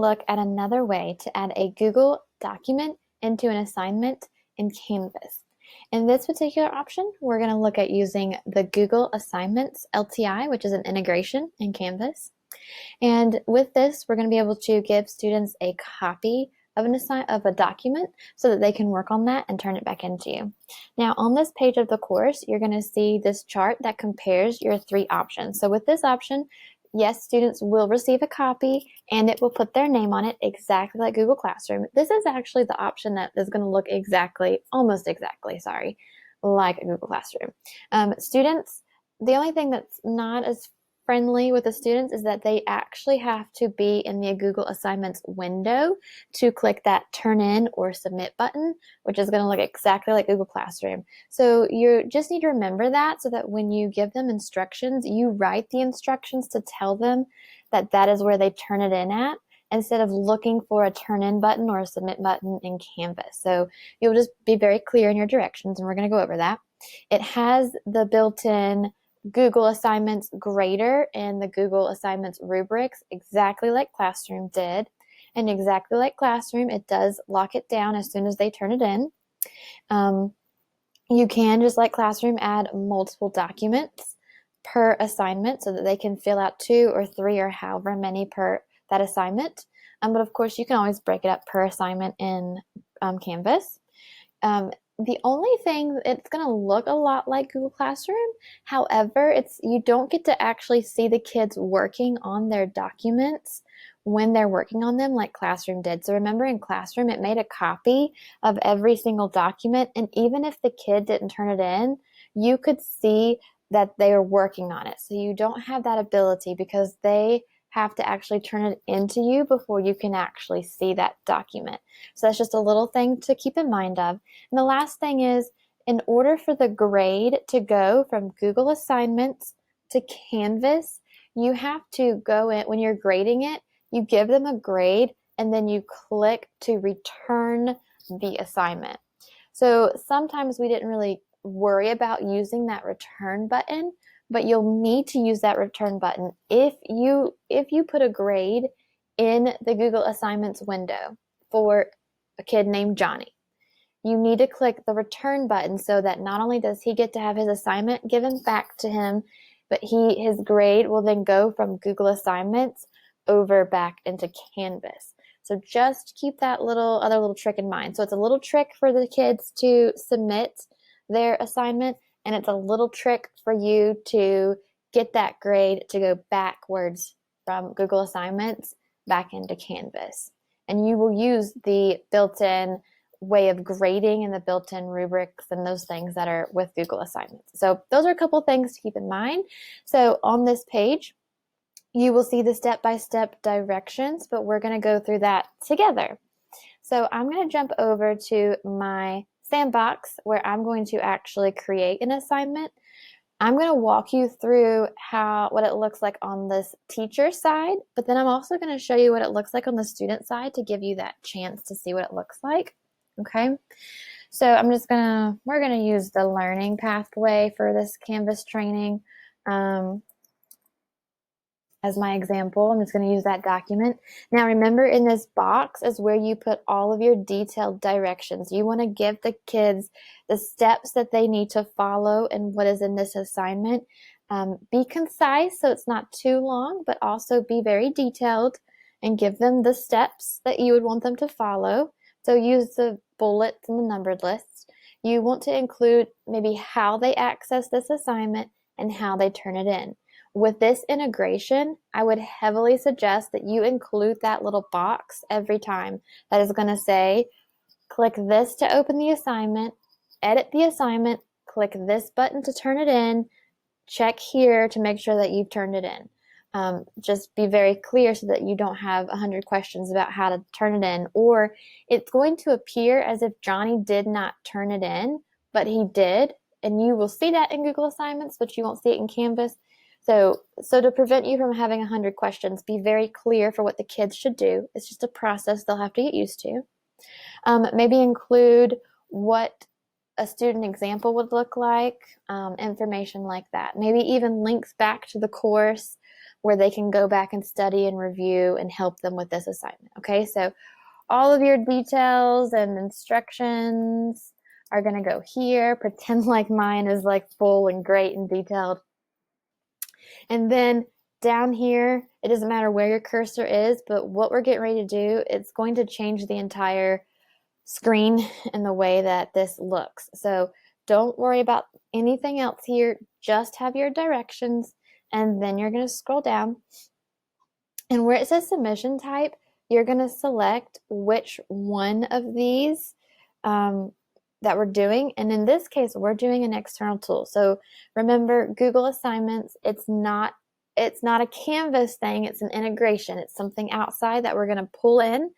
look at another way to add a Google document into an assignment in Canvas. In this particular option, we're going to look at using the Google Assignments LTI, which is an integration in Canvas. And with this, we're going to be able to give students a copy of a document so that they can work on that and turn it back into you. Now, on this page of the course, you're going to see this chart that compares your three options. So with this option, yes, students will receive a copy and it will put their name on it exactly like Google Classroom. This is actually the option that is going to look almost exactly, like Google Classroom. Students, the only thing that's not as friendly with the students is that they actually have to be in the Google Assignments window to click that turn in or submit button, which is going to look exactly like Google Classroom. So you just need to remember that so that when you give them instructions, you write the instructions to tell them that that is where they turn it in at, instead of looking for a turn in button or a submit button in Canvas. So you'll just be very clear in your directions, and we're going to go over that. It has the built-in Google Assignments grader and the Google Assignments rubrics, exactly like Classroom did. And exactly like Classroom, it does lock it down as soon as they turn it in. You can, just like Classroom, add multiple documents per assignment so that they can fill out 2 or 3 or however many per that assignment. But of course, you can always break it up per assignment in Canvas. The only thing, it's going to look a lot like Google Classroom. However, you don't get to actually see the kids working on their documents when they're working on them like Classroom did. So remember, in Classroom, it made a copy of every single document. And even if the kid didn't turn it in, you could see that they are working on it. So you don't have that ability because they have to actually turn it into you before you can actually see that document. So that's just a little thing to keep in mind of. And the last thing is, in order for the grade to go from Google Assignments to Canvas, you have to go in, when you're grading it, you give them a grade and then you click to return the assignment. So sometimes we didn't really worry about using that return button, but you'll need to use that return button if you put a grade in the Google Assignments window for a kid named Johnny. You need to click the return button so that not only does he get to have his assignment given back to him, but his grade will then go from Google Assignments over back into Canvas. So just keep that other little trick in mind. So it's a little trick for the kids to submit their assignment, and it's a little trick for you to get that grade to go backwards from Google Assignments back into Canvas. And you will use the built-in way of grading and the built-in rubrics and those things that are with Google Assignments. So those are a couple things to keep in mind. So on this page, you will see the step-by-step directions, but we're going to go through that together. So I'm going to jump over to my sandbox where I'm going to actually create an assignment. I'm going to walk you through what it looks like on this teacher side, but then I'm also going to show you what it looks like on the student side to give you that chance to see what it looks like. Okay, so we're going to use the learning pathway for this Canvas training as my example. I'm just going to use that document. Now remember, in this box is where you put all of your detailed directions. You want to give the kids the steps that they need to follow and what is in this assignment. Be concise so it's not too long, but also be very detailed and give them the steps that you would want them to follow. So use the bullets and the numbered lists. You want to include maybe how they access this assignment and how they turn it in. With this integration, I would heavily suggest that you include that little box every time that is going to say, click this to open the assignment, edit the assignment, click this button to turn it in, check here to make sure that you've turned it in. Just be very clear so that you don't have 100 questions about how to turn it in, or it's going to appear as if Johnny did not turn it in, but he did, and you will see that in Google Assignments, but you won't see it in Canvas. So to prevent you from having 100 questions, be very clear for what the kids should do. It's just a process they'll have to get used to. Maybe include what a student example would look like, information like that. Maybe even links back to the course where they can go back and study and review and help them with this assignment. Okay, so all of your details and instructions are going to go here. Pretend like mine is like full and great and detailed. And then down here, it doesn't matter where your cursor is, but what we're getting ready to do, it's going to change the entire screen and the way that this looks. So don't worry about anything else here. Just have your directions, and then you're going to scroll down. And where it says submission type, you're going to select which one of these that we're doing. And in this case, we're doing an external tool. So remember, Google Assignments, it's not a Canvas thing, it's an integration. It's something outside that we're going to pull in.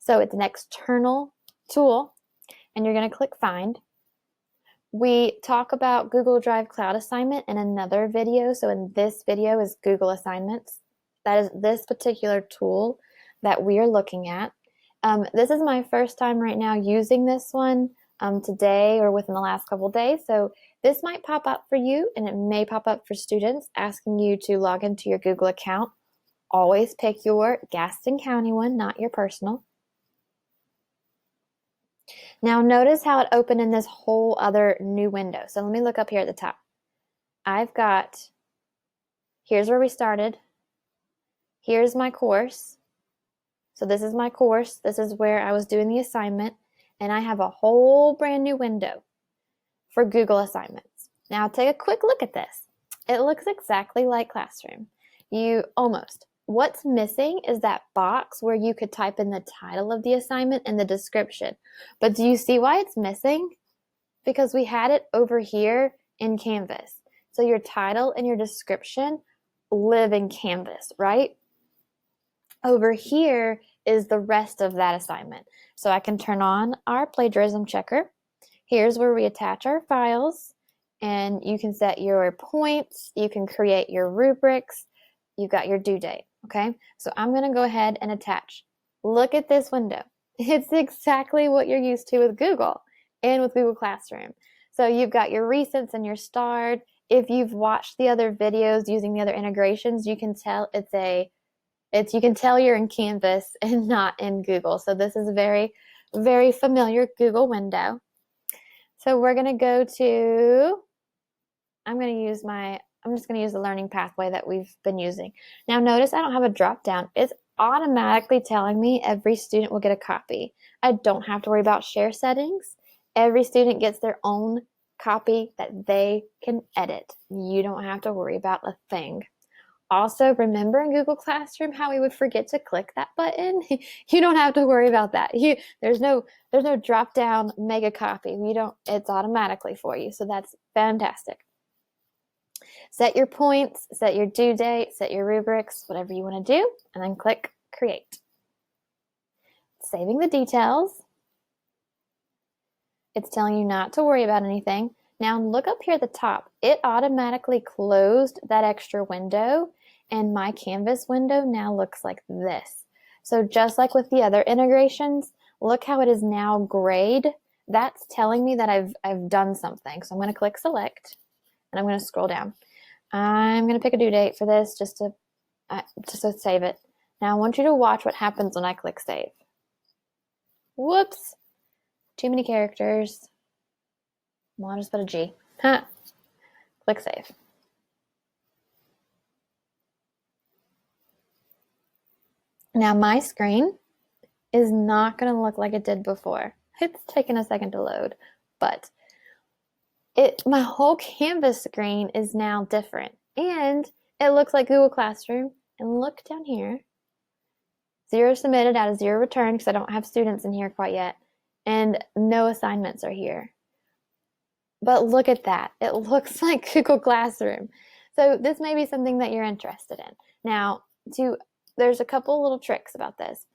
So it's an external tool, and you're going to click Find. We talk about Google Drive Cloud Assignment in another video. So in this video is Google Assignments. That is this particular tool that we are looking at. This is my first time right now using this one today or within the last couple of days. So this might pop up for you, and it may pop up for students asking you to log into your Google account. Always pick your Gaston County one, not your personal. Now notice how it opened in this whole other new window. So let me look up here at the top. Here's where we started. Here's my course. So this is my course. This is where I was doing the assignment. And I have a whole brand new window for Google Assignments. Now take a quick look at this. It looks exactly like Classroom. What's missing is that box where you could type in the title of the assignment and the description. But do you see why it's missing? Because we had it over here in Canvas. So your title and your description live in Canvas, right? Over here is the rest of that assignment. So I can turn on our plagiarism checker. Here's where we attach our files, and you can set your points, you can create your rubrics, you've got your due date, okay? So I'm gonna go ahead and attach. Look at this window. It's exactly what you're used to with Google and with Google Classroom. So you've got your recents and your starred. If you've watched the other videos using the other integrations, you can tell you can tell you're in Canvas and not in Google. So this is a very, very familiar Google window. So we're going to go to, I'm just going to use the learning pathway that we've been using. Now notice I don't have a drop down. It's automatically telling me every student will get a copy. I don't have to worry about share settings. Every student gets their own copy that they can edit. You don't have to worry about a thing. Also, remember in Google Classroom how we would forget to click that button? You don't have to worry about that. There's no drop down mega copy. It's automatically for you. So that's fantastic. Set your points, set your due date, set your rubrics, whatever you want to do, and then click Create. Saving the details. It's telling you not to worry about anything. Now look up here at the top. It automatically closed that extra window, and my Canvas window now looks like this. So just like with the other integrations, look how it is now grayed. That's telling me that I've done something. So I'm going to click Select, and I'm going to scroll down. I'm going to pick a due date for this just to save it. Now I want you to watch what happens when I click Save. Whoops. Too many characters. Well, I'll just put a G. Click Save. Now my screen is not going to look like it did before. It's taken a second to load, but my whole Canvas screen is now different, and it looks like Google Classroom. And look down here. 0 submitted out of 0 returned because I don't have students in here quite yet, and no assignments are here. But look at that. It looks like Google Classroom. So this may be something that you're interested in. Now, there's a couple little tricks about this.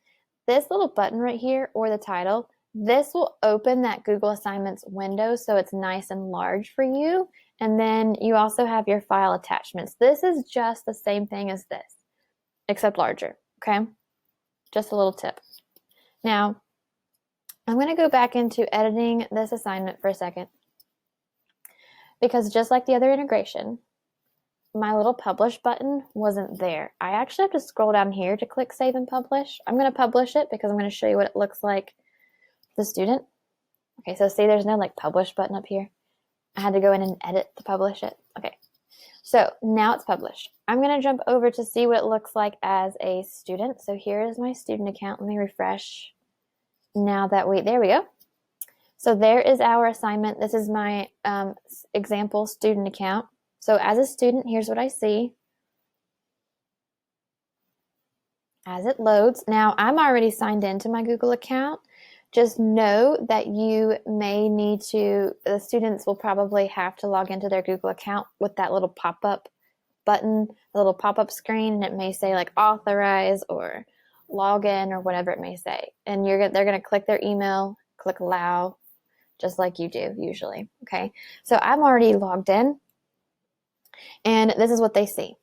This little button right here, or the title, this will open that Google Assignments window so it's nice and large for you. And then you also have your file attachments. This is just the same thing as this, except larger, okay? Just a little tip. Now, I'm going to go back into editing this assignment for a second, because just like the other integration, my little publish button wasn't there. I actually have to scroll down here to click save and publish. I'm going to publish it because I'm going to show you what it looks like to the student. Okay, so see there's no like publish button up here. I had to go in and edit to publish it. Okay, so now it's published. I'm going to jump over to see what it looks like as a student. So here is my student account. Let me refresh. Now that there we go. So there is our assignment. This is my example student account. So as a student, here's what I see as it loads. Now I'm already signed into my Google account. Just know that you may need to, the students will probably have to log into their Google account with that little pop-up button, the little pop-up screen, and it may say like authorize or login or whatever it may say. And they're going to click their email, click allow, just like you do usually. Okay, so I'm already logged in, and this is what they see.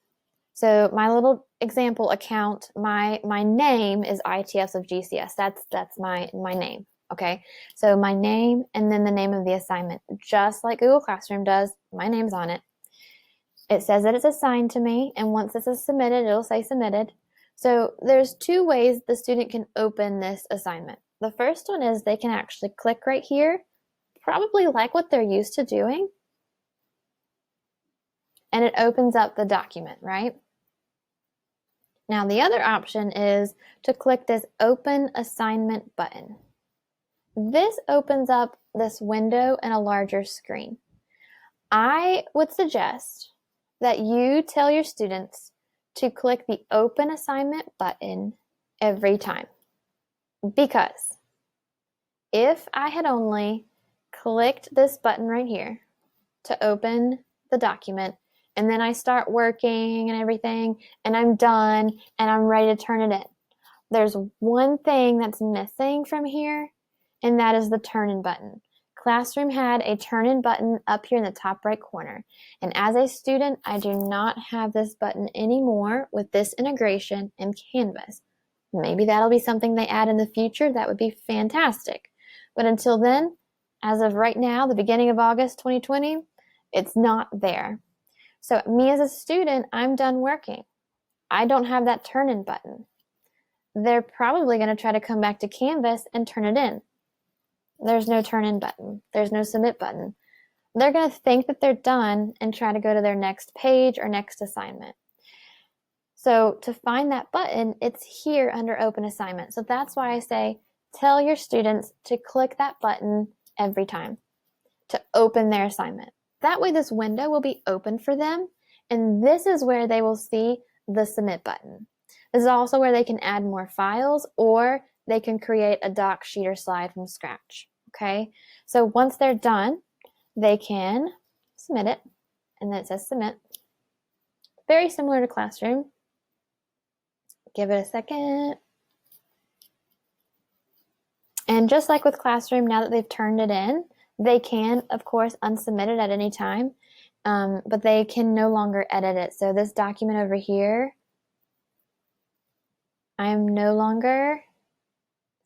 So my little example account, my name is ITS of GCS. That's my name. Okay, so my name and then the name of the assignment, just like Google Classroom does. My name's on it. It says that it's assigned to me, and once this is submitted, it'll say submitted. So there's two ways the student can open this assignment. The first one is they can actually click right here, probably like what they're used to doing, and it opens up the document, right? Now the other option is to click this Open Assignment button. This opens up this window and a larger screen. I would suggest that you tell your students to click the Open Assignment button every time. Because if I had only clicked this button right here to open the document, and then I start working and everything, and I'm done, and I'm ready to turn it in, there's one thing that's missing from here, and that is the turn in button. Classroom had a turn in button up here in the top right corner. And as a student, I do not have this button anymore with this integration in Canvas. Maybe that'll be something they add in the future. That would be fantastic. But until then, as of right now, the beginning of August 2020, it's not there. So me as a student, I'm done working. I don't have that turn in button. They're probably going to try to come back to Canvas and turn it in. There's no turn in button. There's no submit button. They're going to think that they're done and try to go to their next page or next assignment. So to find that button, it's here under Open Assignment. So that's why I say tell your students to click that button every time to open their assignment. That way this window will be open for them, and this is where they will see the submit button. This is also where they can add more files, or they can create a doc sheet or slide from scratch. Okay, so once they're done, they can submit it, and then it says submit. Very similar to Classroom. Give it a second. And just like with Classroom, now that they've turned it in, they can, of course, unsubmit it at any time, but they can no longer edit it. So this document over here, I am no longer,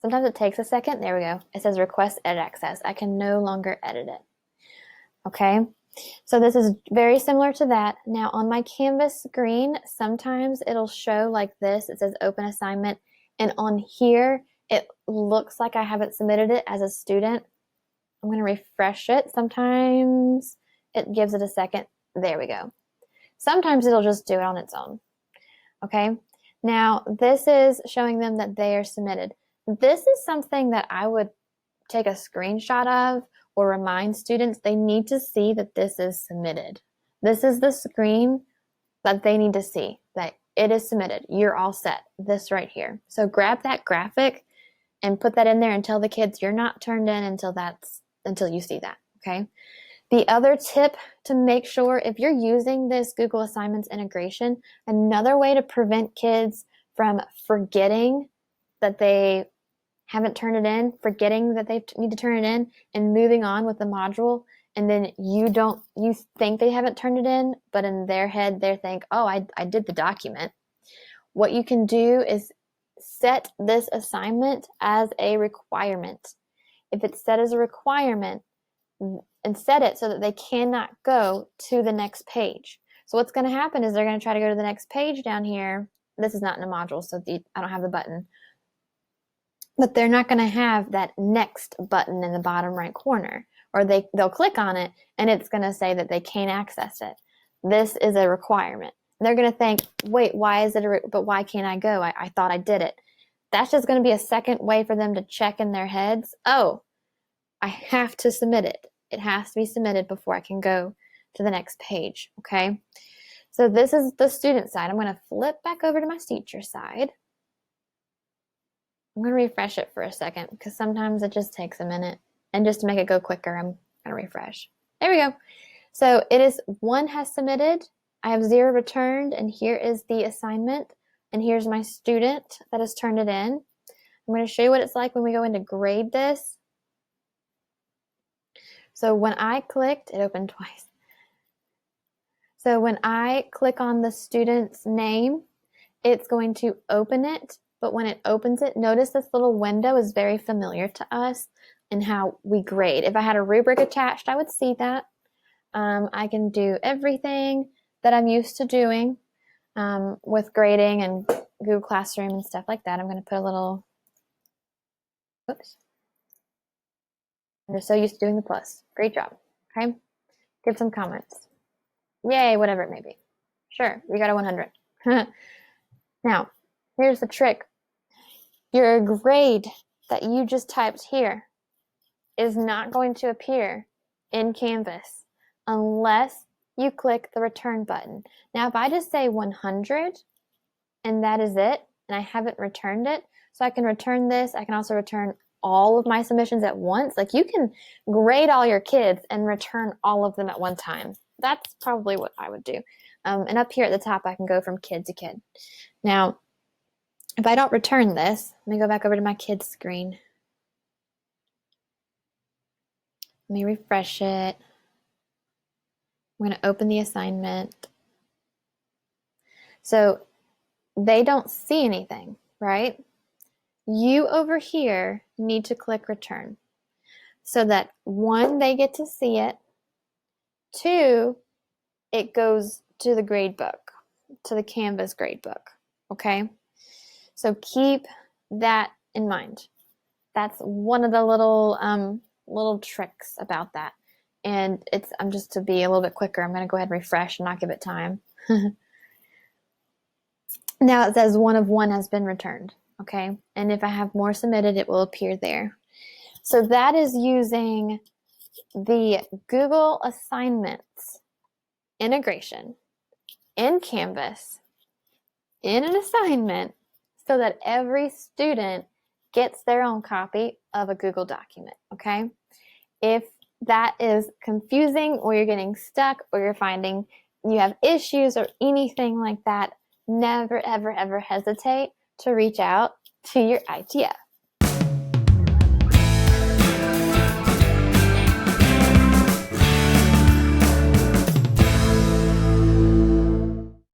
sometimes it takes a second. There we go. It says request edit access. I can no longer edit it. Okay, so this is very similar to that. Now on my Canvas screen, sometimes it'll show like this. It says open assignment, and on here, it looks like I haven't submitted it as a student. I'm going to refresh it. Sometimes it gives it a second. There we go. Sometimes it'll just do it on its own. Okay. Now this is showing them that they are submitted. This is something that I would take a screenshot of or remind students they need to see that this is submitted. This is the screen that they need to see that it is submitted. You're all set. This right here. So grab that graphic and put that in there and tell the kids you're not turned in until you see that, okay? The other tip to make sure, if you're using this Google Assignments integration, another way to prevent kids from forgetting that they haven't turned it in, forgetting that they need to turn it in, and moving on with the module, and then you think they haven't turned it in, but in their head they think, oh, I did the document. What you can do is set this assignment as a requirement. If it's set as a requirement, and set it so that they cannot go to the next page. So what's going to happen is they're going to try to go to the next page down here. This is not in a module, so I don't have the button. But they're not going to have that next button in the bottom right corner, or they'll click on it and it's going to say that they can't access it. This is a requirement. They're going to think, wait, why is it but why can't I go? I thought I did it. That's just going to be a second way for them to check in their heads. Oh, I have to submit it. It has to be submitted before I can go to the next page, okay? So this is the student side. I'm going to flip back over to my teacher side. I'm going to refresh it for a second because sometimes it just takes a minute. And just to make it go quicker, I'm going to refresh. There we go. So it is 1 has submitted. I have 0 returned, and here is the assignment. And here's my student that has turned it in. I'm going to show you what it's like when we go in to grade this. So when I clicked, it opened twice. So when I click on the student's name, it's going to open it. But when it opens it, notice this little window is very familiar to us and how we grade. If I had a rubric attached, I would see that. I can do everything that I'm used to doing with grading and Google Classroom and stuff like that. I'm going to put a little, oops. I'm just so used to doing the plus. Great job. Okay. Give some comments. Yay, whatever it may be. Sure, you got a 100. Now, here's the trick. Your grade that you just typed here is not going to appear in Canvas unless you click the return button. Now, if I just say 100 and that is it, and I haven't returned it, so I can return this, I can also return all of my submissions at once. Like, you can grade all your kids and return all of them at one time. That's probably what I would do. And up here at the top, I can go from kid to kid. Now, if I don't return this, let me go back over to my kids screen. Let me refresh it. I'm going to open the assignment. So they don't see anything, right? You over here need to click return so that 1, they get to see it. 2, it goes to the grade book, to the Canvas grade book, okay? So keep that in mind. That's one of the little tricks about that. And I'm just to be a little bit quicker, I'm going to go ahead and refresh and not give it time. Now it says 1 of 1 has been returned, okay? And if I have more submitted, it will appear there. So that is using the Google Assignments integration in Canvas in an assignment so that every student gets their own copy of a Google document, okay? If that is confusing or you're getting stuck or you're finding you have issues or anything like that, never, ever, ever hesitate to reach out to your ITF.